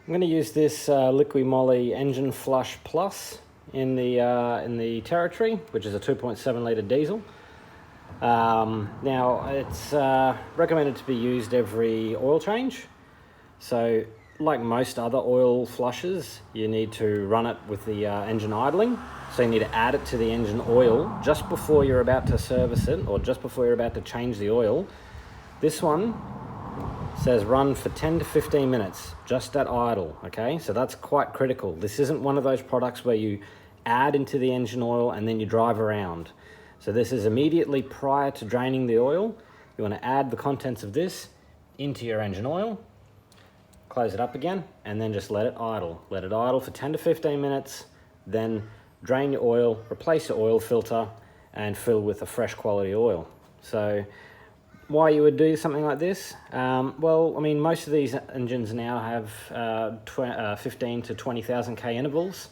I'm going to use this Liqui Moly Engine Flush Plus in the Territory, which is a 2.7 litre diesel. Now it's recommended to be used every oil change. So like most other oil flushes, you need to run it with the engine idling. So you need to add it to the engine oil just before you're about to service it, or just before you're about to change the oil. This one says run for 10 to 15 minutes, just at idle, okay? So that's quite critical. This isn't one of those products where you add into the engine oil and then you drive around. So this is immediately prior to draining the oil. You want to add the contents of this into your engine oil, close it up again, and then just let it idle. Let it idle for 10 to 15 minutes, then drain your oil, replace your oil filter, and fill with a fresh quality oil. So why you would do something like this? Well, I mean, most of these engines now have 15 to 20,000 K intervals.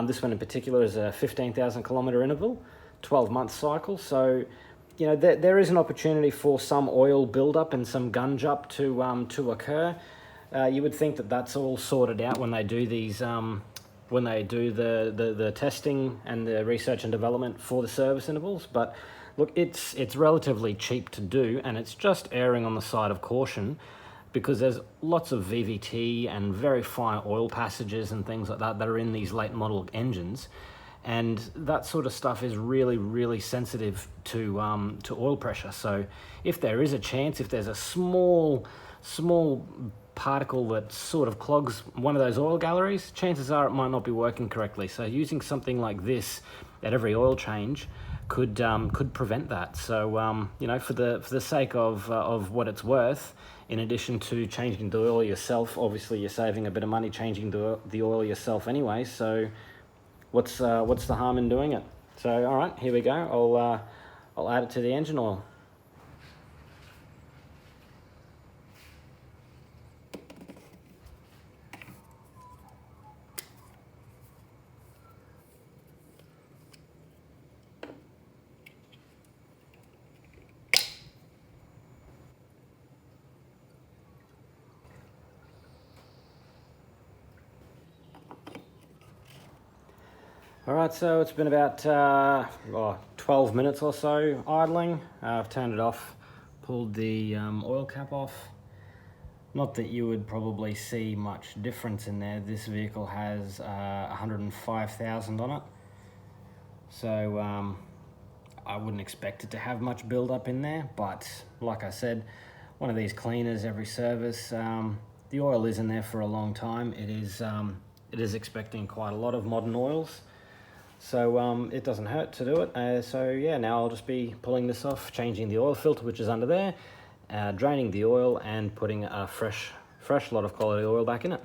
This one in particular is a 15,000 kilometer interval, 12-month cycle. So, you know, there is an opportunity for some oil buildup and some gunge up to occur. You would think that that's all sorted out when they do these, when they do the testing and the research and development for the service intervals. But look, it's relatively cheap to do, and it's just erring on the side of caution because there's lots of VVT and very fine oil passages and things like that that are in these late model engines. And that sort of stuff is really, really sensitive to oil pressure. So if there is a chance, if there's a small particle that sort of clogs one of those oil galleries, chances are it might not be working correctly. So using something like this at every oil change could prevent that. So you know, for the sake of what it's worth, in addition to changing the oil yourself, obviously you're saving a bit of money changing the oil yourself anyway. So what's the harm in doing it? So all right, here we go. I'll add it to the engine oil. All right, so it's been about 12 minutes or so idling. I've turned it off, pulled the oil cap off. Not that you would probably see much difference in there. This vehicle has 105,000 on it. So I wouldn't expect it to have much build up in there, but like I said, one of these cleaners every service, the oil is in there for a long time. It is expecting quite a lot of modern oils. So it doesn't hurt to do it. So yeah, now I'll just be pulling this off, changing the oil filter, which is under there, draining the oil and putting a fresh lot of quality oil back in it.